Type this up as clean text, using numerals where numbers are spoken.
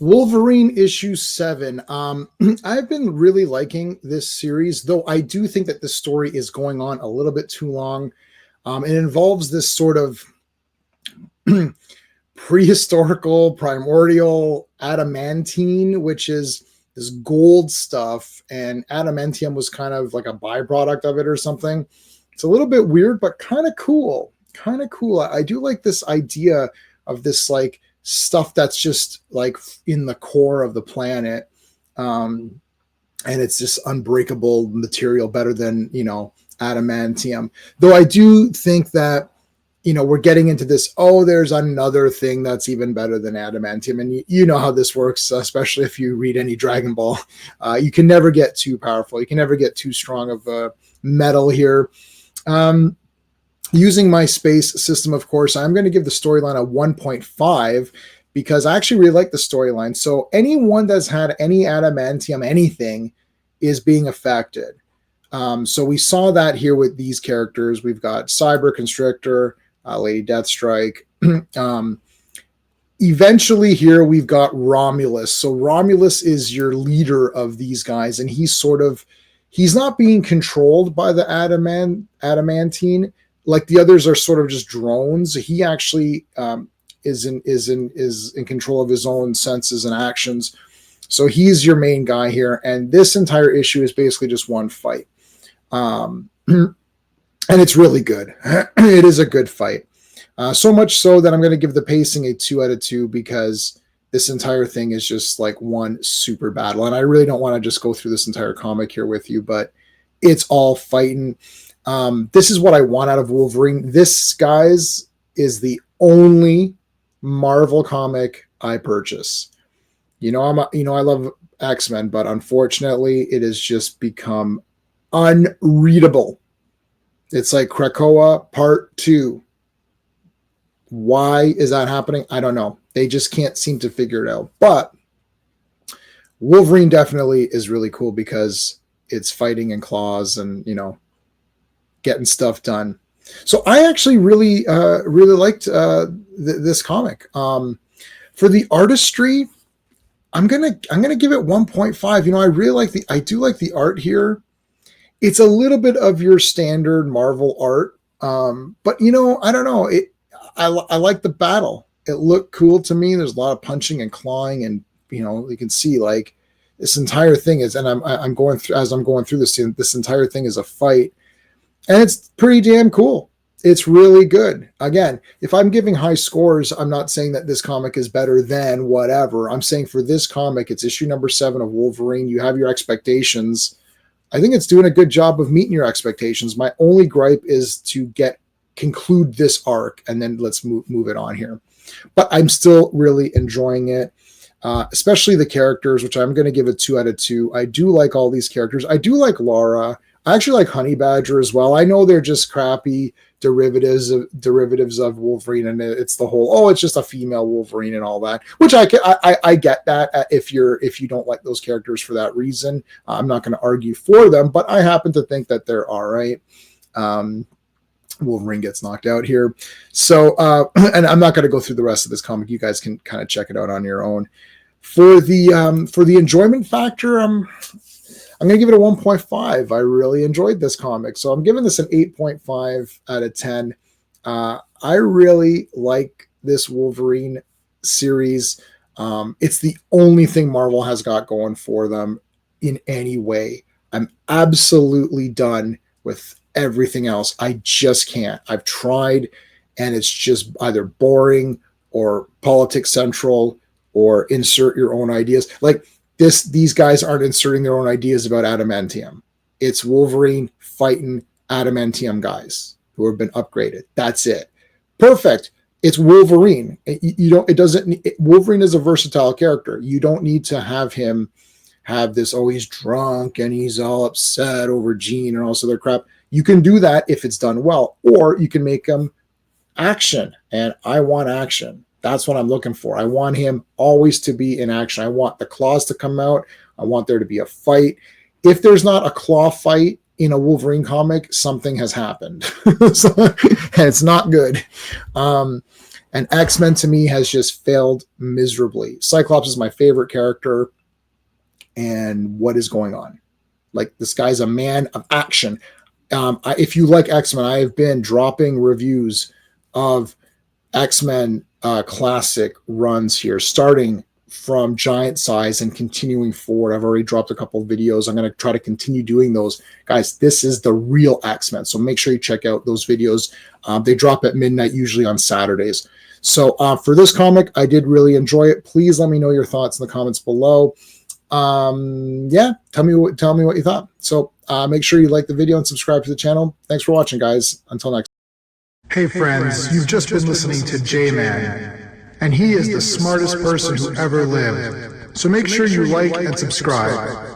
Wolverine issue 7. I've been really liking this series, though I do think that the story is going on a little bit too long. It involves this sort of prehistorical, primordial adamantine, which is this gold stuff, and adamantium was kind of like a byproduct of it or something. It's a little bit weird, but kind of cool. Kind of cool. I do like this idea of this like stuff that's just like in the core of the planet. And it's just unbreakable material, better than, adamantium. Though I do think that, we're getting into this, there's another thing that's even better than adamantium. And you know how this works, especially if you read any Dragon Ball. You can never get too powerful. You can never get too strong of a metal here. Using my space system, of course, I'm going to give the storyline a 1.5 because I actually really like the storyline. So anyone that's had any adamantium, anything, is being affected. So we saw that here with these characters. We've got Cyber Constrictor, Lady Deathstrike. Eventually here we've got Romulus. So Romulus is your leader of these guys, and he's not being controlled by the adamantine. Like the others are sort of just drones. He actually is in control of his own senses and actions. So he's your main guy here. And this entire issue is basically just one fight. And it's really good. It is a good fight. So much so that I'm going to give the pacing a 2 out of 2 because this entire thing is just like one super battle. And I really don't want to just go through this entire comic here with you, but it's all fighting. This is what I want out of Wolverine. This, guys, is the only Marvel comic I purchase. I love X-Men, but unfortunately it has just become unreadable. It's like Krakoa Part 2. Why is that happening? I don't know. They just can't seem to figure it out. But Wolverine definitely is really cool because it's fighting and claws and, getting stuff done. So I actually really liked this comic. For the artistry, I'm gonna give it 1.5. I do like the art here. It's a little bit of your standard Marvel art, but I don't know. I like the battle. It looked cool to me. There's a lot of punching and clawing, and you can see like this entire thing is. And I'm going through this entire thing is a fight, and it's pretty damn cool. It's really good. Again, if I'm giving high scores, I'm not saying that this comic is better than whatever. I'm saying for this comic, it's issue number 7 of Wolverine. You have your expectations. I think it's doing a good job of meeting your expectations. My only gripe is to conclude this arc, and then let's move it on here. But I'm still really enjoying it, especially the characters, which I'm going to give a 2 out of 2. I do like all these characters. I do like Laura. I actually like Honey Badger as well. I know they're just crappy derivatives of Wolverine, and it's the whole it's just a female Wolverine and all that, which I get that if you don't like those characters for that reason. I'm not going to argue for them, but I happen to think that they're all right. Wolverine gets knocked out here, so and I'm not going to go through the rest of this comic. You guys can kind of check it out on your own. For the enjoyment factor, I'm going to give it a 1.5. I really enjoyed this comic, so I'm giving this an 8.5 out of 10. I really like this Wolverine series. It's the only thing Marvel has got going for them in any way. I'm absolutely done with everything else. I just can't. I've tried, and it's just either boring or politics central or insert your own ideas. Like these guys aren't inserting their own ideas about adamantium. It's Wolverine fighting adamantium guys who have been upgraded. That's it. Perfect. It's Wolverine. Wolverine is a versatile character. You don't need to have him have this, he's drunk and he's all upset over Jean and all this other crap. You can do that if it's done well, or you can make him action. And I want action. That's what I'm looking for. I want him always to be in action. I want the claws to come out. I want there to be a fight. If there's not a claw fight in a Wolverine comic, something has happened. And it's not good. And And X-Men to me has just failed miserably. Cyclops is my favorite character. And what is going on? Like, this guy's a man of action. If you like X-Men, I have been dropping reviews of X-Men classic runs here, starting from Giant Size and continuing forward. I've already dropped a couple of videos. I'm going to try to continue doing those. Guys, this is the real X-Men. So make sure you check out those videos. They drop at midnight, usually on Saturdays. So for this comic, I did really enjoy it. Please let me know your thoughts in the comments below. Yeah, tell me what you thought. So make sure you like the video and subscribe to the channel. Thanks for watching, guys. Until next time. Hey friends, you've just been listening to J-Man, and he is the smartest person who ever lived. So make sure you like and subscribe.